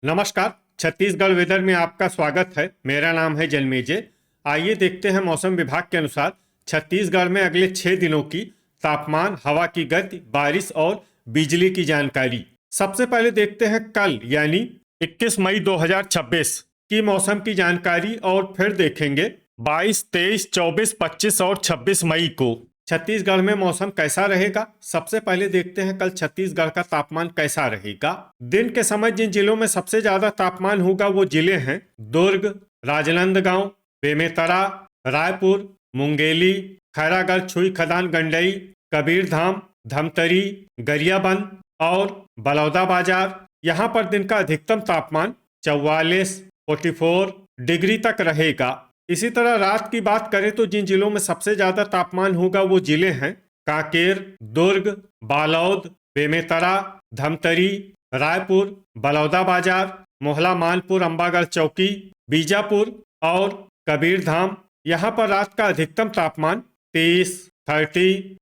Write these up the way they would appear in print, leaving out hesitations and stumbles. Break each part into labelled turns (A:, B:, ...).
A: नमस्कार। छत्तीसगढ़ वेदर में आपका स्वागत है। मेरा नाम है जन्मेजय। आइए देखते हैं मौसम विभाग के अनुसार छत्तीसगढ़ में अगले 6 दिनों की तापमान, हवा की गति, बारिश और बिजली की जानकारी। सबसे पहले देखते हैं कल यानी 21 मई 2026 की मौसम की जानकारी और फिर देखेंगे 22, 23, 24, 25 और 26 मई को छत्तीसगढ़ में मौसम कैसा रहेगा। सबसे पहले देखते हैं कल छत्तीसगढ़ का तापमान कैसा रहेगा। दिन के समय जिन जिलों में सबसे ज्यादा तापमान होगा वो जिले हैं दुर्ग, राजनांदगांव, बेमेतरा, रायपुर, मुंगेली, खैरागढ़, छुई खदान, गंडई, कबीरधाम, धमतरी, गरियाबंद और बलौदाबाजार। यहाँ पर दिन का अधिकतम तापमान 44, 44 डिग्री तक रहेगा। इसी तरह रात की बात करें तो जिन जिलों में सबसे ज्यादा तापमान होगा वो जिले हैं कांकेर, दुर्ग, बालोद, बेमेतरा, धमतरी, रायपुर, बलौदाबाजार, मोहला, मानपुर, अंबागढ़ चौकी, बीजापुर और कबीरधाम। यहाँ पर रात का अधिकतम तापमान 30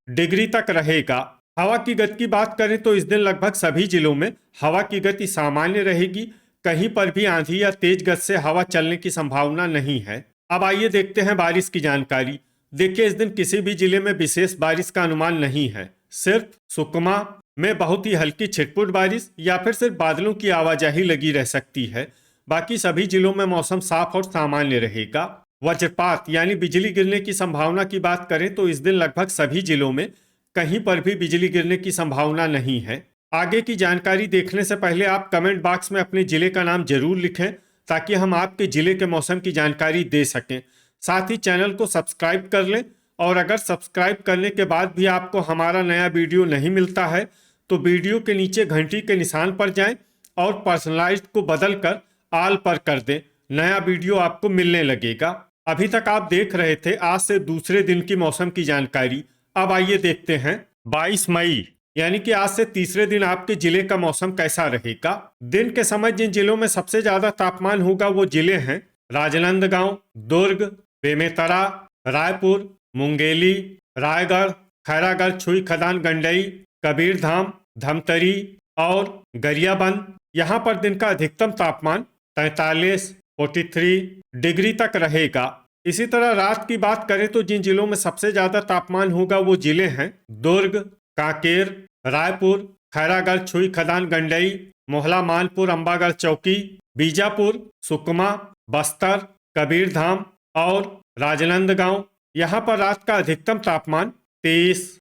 A: डिग्री तक रहेगा। हवा की गति की बात करें तो इस दिन लगभग सभी जिलों में हवा की गति सामान्य रहेगी। कहीं पर भी आंधी या तेज गति से हवा चलने की संभावना नहीं है। अब आइए देखते हैं बारिश की जानकारी। देखिए, इस दिन किसी भी जिले में विशेष बारिश का अनुमान नहीं है। सिर्फ सुकमा में बहुत ही हल्की छिटपुट बारिश या फिर सिर्फ बादलों की आवाजाही लगी रह सकती है। बाकी सभी जिलों में मौसम साफ और सामान्य रहेगा। वज्रपात यानी बिजली गिरने की संभावना की बात करें तो इस दिन लगभग सभी जिलों में कहीं पर भी बिजली गिरने की संभावना नहीं है। आगे की जानकारी देखने से पहले आप कमेंट बॉक्स में अपने जिले का नाम जरूर लिखें ताकि हम आपके जिले के मौसम की जानकारी दे सकें। साथ ही चैनल को सब्सक्राइब कर लें और अगर सब्सक्राइब करने के बाद भी आपको हमारा नया वीडियो नहीं मिलता है तो वीडियो के नीचे घंटी के निशान पर जाएं और पर्सनलाइज्ड को बदलकर ऑल पर कर दें। नया वीडियो आपको मिलने लगेगा। अभी तक आप देख रहे थे आज से दूसरे दिन की मौसम की जानकारी। अब आइए देखते हैं 22 मई यानी कि आज से तीसरे दिन आपके जिले का मौसम कैसा रहेगा। दिन के समय जिन जिलों में सबसे ज्यादा तापमान होगा वो जिले हैं राजनांदगांव, दुर्ग, बेमेतरा, रायपुर, मुंगेली, रायगढ़, खैरागढ़, छुई खदान, गंडई, कबीरधाम, धमतरी और गरियाबंद। यहाँ पर दिन का अधिकतम तापमान 43, 43 डिग्री तक रहेगा। इसी तरह रात की बात करें तो जिन जिलों में सबसे ज्यादा तापमान होगा वो जिले हैं दुर्ग, कांकेर, रायपुर, खैरागढ़, छुई खदान, गंडई, मोहला, मानपुर, अंबागढ़ चौकी, बीजापुर, सुकमा, बस्तर, कबीरधाम और राजनांदगांव। यहाँ पर रात का अधिकतम तापमान 30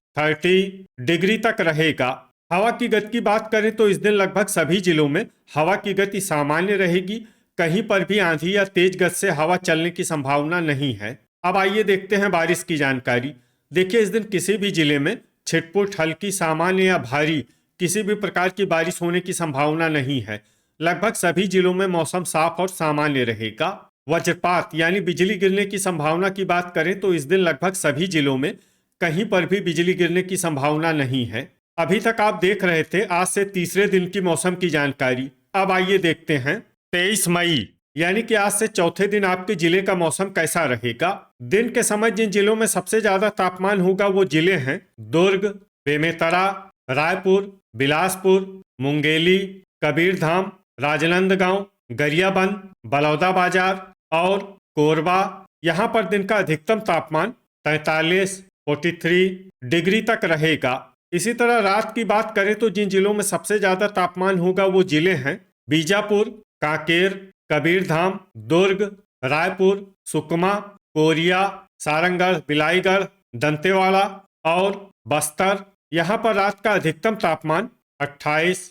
A: डिग्री तक रहेगा। हवा की गति की बात करें तो इस दिन लगभग सभी जिलों में हवा की गति सामान्य रहेगी। कहीं पर भी आंधी या तेज गति से हवा चलने की संभावना नहीं है। अब आइए देखते हैं बारिश की जानकारी। देखिए, इस दिन किसी भी जिले में छिटपुट, हल्की, सामान्य या भारी किसी भी प्रकार की बारिश होने की संभावना नहीं है। लगभग सभी जिलों में मौसम साफ और सामान्य रहेगा। वज्रपात यानी बिजली गिरने की संभावना की बात करें तो इस दिन लगभग सभी जिलों में कहीं पर भी बिजली गिरने की संभावना नहीं है। अभी तक आप देख रहे थे आज से तीसरे दिन की मौसम की जानकारी। अब आइए देखते हैं 23 मई यानी कि आज से चौथे दिन आपके जिले का मौसम कैसा रहेगा। दिन के समय जिन जिलों में सबसे ज्यादा तापमान होगा वो जिले हैं दुर्ग, बेमेतरा, रायपुर, बिलासपुर, मुंगेली, कबीरधाम, राजनांदगांव, गरियाबंद, बलौदाबाजार और कोरबा। यहाँ पर दिन का अधिकतम तापमान 43, 43 डिग्री तक रहेगा। इसी तरह रात की बात करें तो जिन जिलों में सबसे ज्यादा तापमान होगा वो जिले हैं बीजापुर, कांकेर, कबीरधाम, दुर्ग, रायपुर, सुकमा, कोरिया, सारंगढ़, बिलाईगढ़, दंतेवाड़ा और बस्तर। यहाँ पर रात का अधिकतम तापमान 28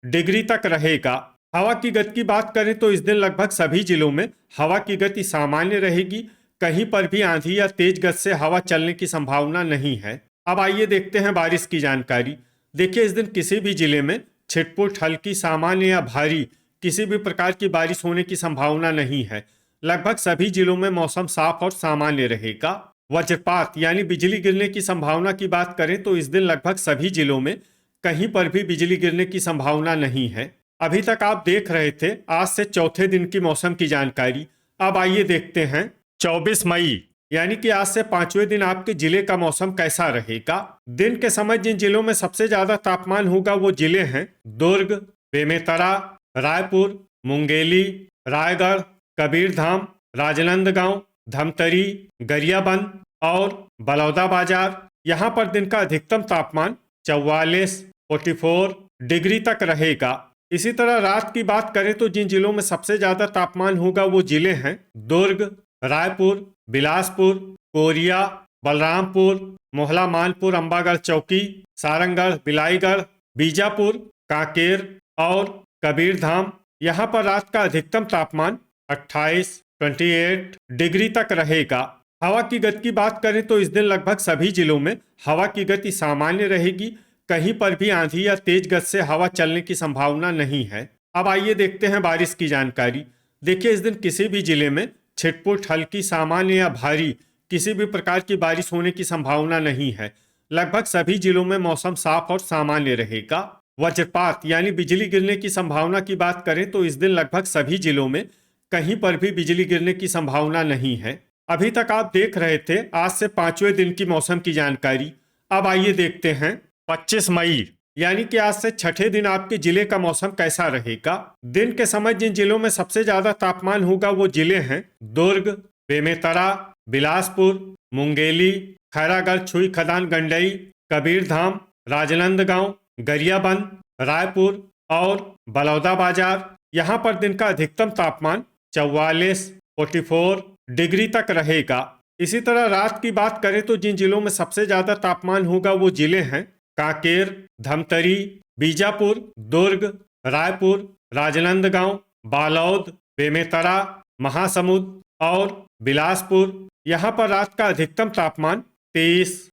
A: डिग्री तक रहेगा। हवा की गति की बात करें तो इस दिन लगभग सभी जिलों में हवा की गति सामान्य रहेगी। कहीं पर भी आंधी या तेज गति से हवा चलने की संभावना नहीं है। अब आइए देखते हैं बारिश की जानकारी। देखिए, इस दिन किसी भी जिले में छिटपुट, हल्की, सामान्य या भारी किसी भी प्रकार की बारिश होने की संभावना नहीं है। लगभग सभी जिलों में मौसम साफ और सामान्य रहेगा। वज्रपात यानी बिजली गिरने की संभावना की बात करें तो इस दिन लगभग सभी जिलों में कहीं पर भी बिजली गिरने की संभावना नहीं है। अभी तक आप देख रहे थे आज से चौथे दिन की मौसम की जानकारी। अब आइए देखते हैं 24 मई यानी कि आज से पांचवें दिन आपके जिले का मौसम कैसा रहेगा। दिन के समय जिन जिलों में सबसे ज्यादा तापमान होगा वो जिले हैं दुर्ग, बेमेतरा, रायपुर, मुंगेली, रायगढ़, कबीरधाम, राजनांदगांव, धमतरी, गरियाबंद और बलौदाबाजार। यहाँ पर दिन का अधिकतम तापमान 44 डिग्री तक रहेगा। इसी तरह रात की बात करें तो जिन जिलों में सबसे ज्यादा तापमान होगा वो जिले हैं दुर्ग, रायपुर, बिलासपुर, कोरिया, बलरामपुर, मोहला मानपुर, अंबागढ़ चौकी, सारंगढ़, बिलाईगढ़, बीजापुर, कांकेर और कबीरधाम। यहाँ पर रात का अधिकतम तापमान 28 डिग्री तक रहेगा। हवा की गति की बात करें तो इस दिन लगभग सभी जिलों में हवा की गति सामान्य रहेगी। कहीं पर भी आंधी या तेज गति से हवा चलने की संभावना नहीं है। अब आइए देखते हैं बारिश की जानकारी। देखिए, इस दिन किसी भी जिले में छिटपुट, हल्की, सामान्य या भारी किसी भी प्रकार की बारिश होने की संभावना नहीं है। लगभग सभी जिलों में मौसम साफ और सामान्य रहेगा। वज्रपात यानी बिजली गिरने की संभावना की बात करें तो इस दिन लगभग सभी जिलों में कहीं पर भी बिजली गिरने की संभावना नहीं है। अभी तक आप देख रहे थे आज से 5वें दिन की मौसम की जानकारी। अब आइए देखते हैं 25 मई यानी कि आज से छठे दिन आपके जिले का मौसम कैसा रहेगा। दिन के समय जिन जिलों में सबसे ज्यादा तापमान होगा वो जिले हैं दुर्ग, बेमेतरा, बिलासपुर, मुंगेली, खैरागढ़, छुई खदान, गंडई, कबीरधाम, राजनांदगांव, गरियाबंद, रायपुर और बलौदाबाजार। यहाँ पर दिन का अधिकतम तापमान 44 डिग्री तक रहेगा। इसी तरह रात की बात करें तो जिन जिलों में सबसे ज्यादा तापमान होगा वो जिले हैं कांकेर, धमतरी, बीजापुर, दुर्ग, रायपुर, राजनांदगांव, बालोद, बेमेतरा, महासमुंद और बिलासपुर। यहाँ पर रात का अधिकतम तापमान 30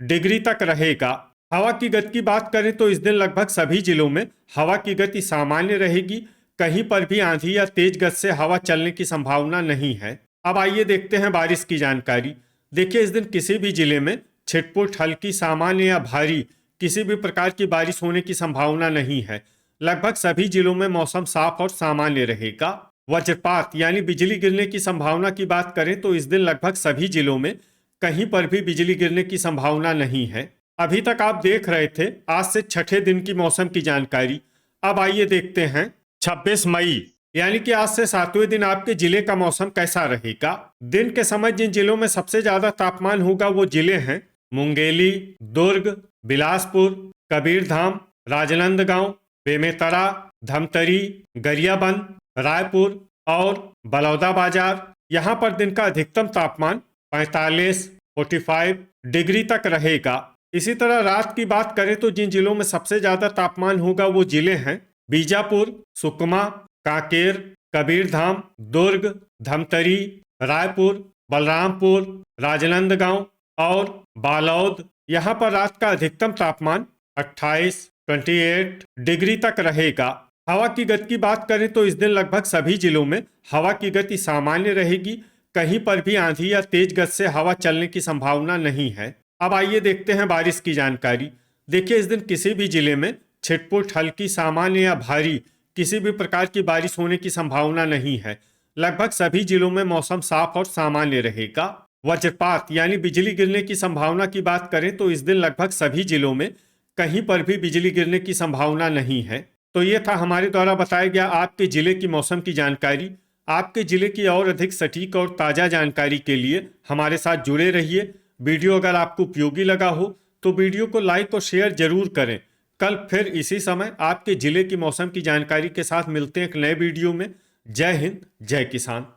A: डिग्री तक रहेगा। हवा की गति की बात करें तो इस दिन लगभग सभी जिलों में हवा की गति सामान्य रहेगी। कहीं पर भी आंधी या तेज गति से हवा चलने की संभावना नहीं है। अब आइए देखते हैं बारिश की जानकारी। देखिए, इस दिन किसी भी जिले में छिटपुट, हल्की, सामान्य या भारी किसी भी प्रकार की बारिश होने की संभावना नहीं है। लगभग सभी जिलों में मौसम साफ और सामान्य रहेगा। वज्रपात यानी बिजली गिरने की संभावना की बात करें तो इस दिन लगभग सभी जिलों में कहीं पर भी बिजली गिरने की संभावना नहीं है। अभी तक आप देख रहे थे आज से छठे दिन की मौसम की जानकारी। अब आइए देखते हैं 26 मई यानी कि आज से 7वें दिन आपके जिले का मौसम कैसा रहेगा। दिन के समय जिन जिलों में सबसे ज्यादा तापमान होगा वो जिले हैं मुंगेली, दुर्ग, बिलासपुर, कबीरधाम, राजनांदगांव, बेमेतरा, धमतरी, गरियाबंद, रायपुर और बलौदाबाजार। यहाँ पर दिन का अधिकतम तापमान 45 डिग्री तक रहेगा। इसी तरह रात की बात करें तो जिन जिलों में सबसे ज्यादा तापमान होगा वो जिले हैं बीजापुर, सुकमा, कांकेर, कबीरधाम, दुर्ग, धमतरी, रायपुर, बलरामपुर, राजनांदगांव और बालोद। यहाँ पर रात का अधिकतम तापमान 28 डिग्री तक रहेगा। हवा की गति की बात करें तो इस दिन लगभग सभी जिलों में हवा की गति सामान्य रहेगी। कहीं पर भी आंधी या तेज गति से हवा चलने की संभावना नहीं है। अब आइए देखते हैं बारिश की जानकारी। देखिए, इस दिन किसी भी जिले में छिटपुट, हल्की, सामान्य या भारी किसी भी प्रकार की बारिश होने की संभावना नहीं है। लगभग सभी जिलों में मौसम साफ और सामान्य रहेगा। वज्रपात यानी बिजली गिरने की संभावना की बात करें तो इस दिन लगभग सभी जिलों में कहीं पर भी बिजली गिरने की संभावना नहीं है। तो ये था हमारे द्वारा बताया गया आपके जिले की मौसम की जानकारी। आपके जिले की और अधिक सटीक और ताज़ा जानकारी के लिए हमारे साथ जुड़े रहिए। वीडियो अगर आपको उपयोगी लगा हो तो वीडियो को लाइक और शेयर जरूर करें। कल फिर इसी समय आपके जिले की मौसम की जानकारी के साथ मिलते हैं एक नए वीडियो में। जय हिंद, जय किसान।